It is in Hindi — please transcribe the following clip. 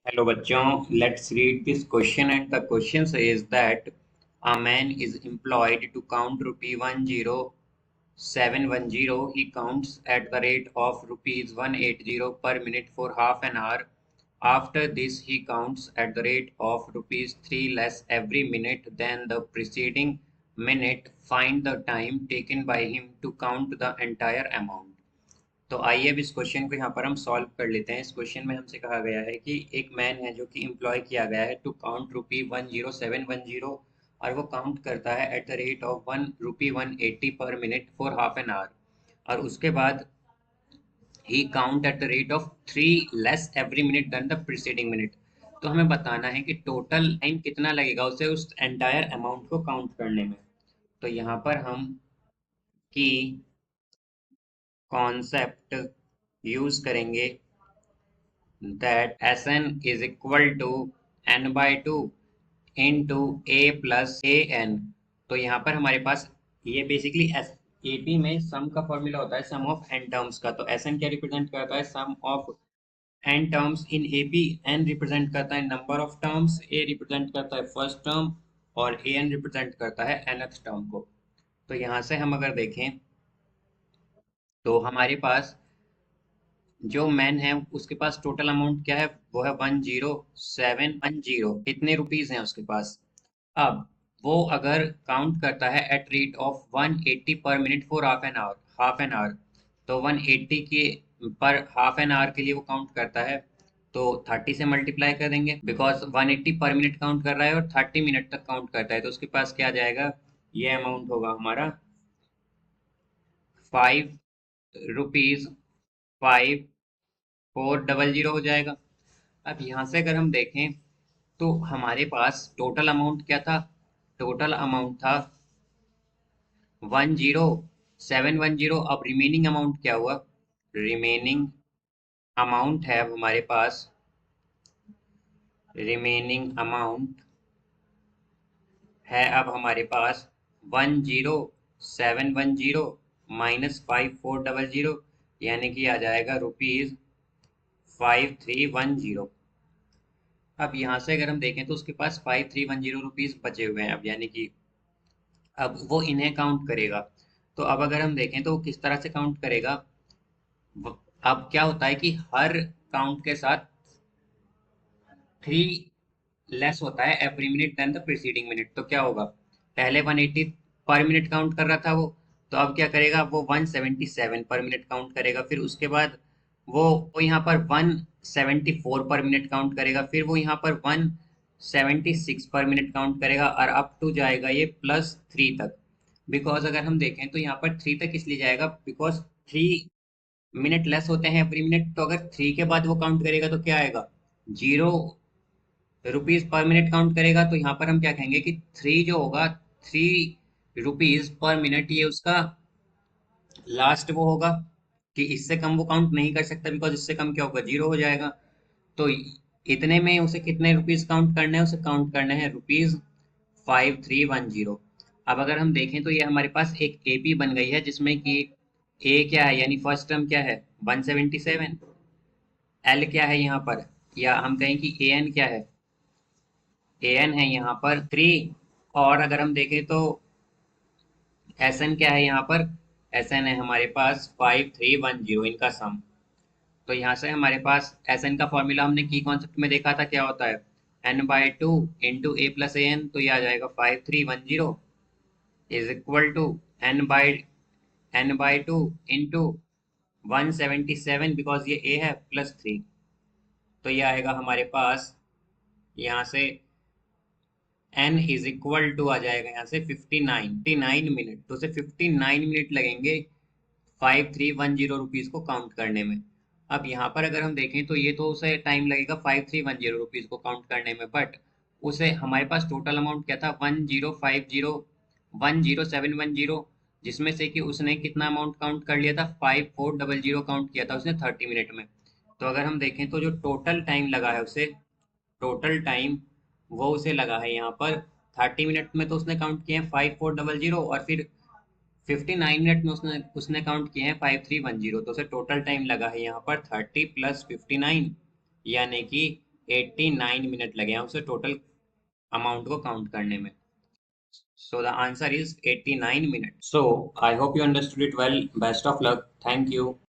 Hello बच्चों, let's read this question and the question says that a man is employed to count rupee 10710. He counts at the rate of rupees 180 per minute for half an hour. After this, he counts at the rate of rupees 3 less every minute than the preceding minute. Find the time taken by him to count the entire amount. तो आइए अब इस क्वेश्चन को यहाँ पर हम सॉल्व कर लेते हैं। इस क्वेश्चन में हमसे कहा गया है कि एक मैन है जो कि एम्प्लॉय किया गया है टू काउंट रुपी 10710 और वो काउंट करता है at the rate of rupee 180 पर minute for half an hour. और उसके बाद ही count at the rate of 3 less every minute than the preceding minute. तो हमें बताना है कि टोटल टाइम कितना लगेगा उसे उस एंटायर अमाउंट को काउंट करने में। तो यहाँ पर हम की कॉन्सेप्ट यूज करेंगे that Sn is equal to n by 2 into a plus an। तो यहाँ पर हमारे पास ये बेसिकली एपी में सम का फॉर्मूला होता है सम ऑफ एन टर्म्स का। तो Sn क्या रिप्रेजेंट करता है? Sum of n terms in AP. N represent करता है number of terms, a represent करता है फर्स्ट टर्म और ए एन रिप्रेजेंट करता है nth टर्म को। तो यहाँ से हम अगर देखें तो हमारे पास जो मैन है उसके पास टोटल अमाउंट क्या है? वो है 10710। कितने रुपीज हैं उसके पास? अब वो अगर काउंट करता है एट रेट ऑफ 180 पर minute for half an our, तो 180 के पर हाफ एन आवर के लिए वो काउंट करता है तो 30 से मल्टीप्लाई कर देंगे बिकॉज 180 पर मिनट काउंट कर रहा है और 30 मिनट तक काउंट करता है। तो उसके पास क्या आ जाएगा? ये अमाउंट होगा हमारा 5 रुपीज 5400 हो जाएगा। अब यहाँ से अगर हम देखें तो हमारे पास टोटल अमाउंट क्या था? टोटल अमाउंट था 10710। अब रिमेनिंग अमाउंट क्या हुआ? रिमेनिंग अमाउंट है अब हमारे पास, रिमेनिंग अमाउंट है अब हमारे पास 10710 माइनस 5400, यानी कि आ जाएगा रुपीज 5310। अब यहाँ से अगर हम देखें तो उसके पास 5310 रुपीज बचे हुए हैं अब, यानी कि अब वो इन्हें काउंट करेगा। तो अब अगर हम देखें तो वो किस तरह से काउंट करेगा? अब क्या होता है कि हर काउंट के साथ 3 लेस होता है every minute than the preceding minute. तो क्या होगा? पहले 180 पर मिनट काउंट कर रहा था वो, तो अब क्या करेगा? वो 177 पर मिनट काउंट करेगा। फिर उसके बाद वो यहाँ पर 174 पर मिनट काउंट करेगा। फिर वो यहाँ पर 176 पर मिनट काउंट करेगा और अप टू जाएगा ये +3 तक। बिकॉज अगर हम देखें तो यहाँ पर 3 तक इसलिए जाएगा बिकॉज 3 मिनट लेस होते हैं एवरी मिनट। तो अगर 3 के बाद वो काउंट करेगा तो क्या आएगा? 0 रुपीज पर मिनट काउंट करेगा। तो यहाँ पर हम क्या कहेंगे कि 3 जो होगा, 3 रुपीज पर मिनट, ये उसका लास्ट वो होगा कि इससे कम वो काउंट नहीं कर सकता बिकॉज इससे कम क्या होगा? 0 हो जाएगा। तो इतने में उसे कितने रुपीज काउंट करने हैं? उसे काउंट करने हैं रुपीज 5310। अब अगर हम देखें तो ये हमारे पास एक एपी बन गई है जिसमें कि ए क्या है, यानी फर्स्ट टर्म क्या है? 177। एल क्या है यहाँ पर, या हम कहें कि ए एन क्या है? ए एन है यहाँ पर 3। और अगर हम देखें तो एस एन क्या है यहाँ पर? एस एन है हमारे पास 5310, इनका सम। तो यहाँ से हमारे पास एस एन का फॉर्मूला हमने की कॉन्सेप्ट में देखा था, क्या होता है? N by two into a plus a n. तो ये आ जाएगा 5310 is equal to n by two into 177 because ये ए है +3। तो ये आएगा हमारे पास यहाँ से एन इज इक्वल टू आ जाएगा यहाँ से 59 मिनट। तो उसे 59 मिनट लगेंगे 5310 रुपीज को काउंट करने में। अब यहाँ पर अगर हम देखें तो ये तो उसे टाइम लगेगा 5310 रुपीज को काउंट करने में, बट उसे हमारे पास टोटल अमाउंट क्या था? 10710, जिसमें से कि उसने कितना अमाउंट काउंट कर लिया था? 5400 काउंट किया था उसने 30 मिनट में। तो अगर हम देखें तो जो टोटल टाइम लगा है उसे, टोटल टाइम वो उसे लगा है यहाँ पर 30 मिनट में। तो उसने काउंट किए हैं 5400 और फिर 59 मिनट में उसने उसने काउंट किए हैं 5310। तो उसे टोटल टाइम लगा है यहाँ पर 30 + 59, यानी कि 89 मिनट लगे हैं उसे टोटल अमाउंट को काउंट करने में. So the answer is 89 minutes. So I hope you understood it well. Best of luck. Thank you.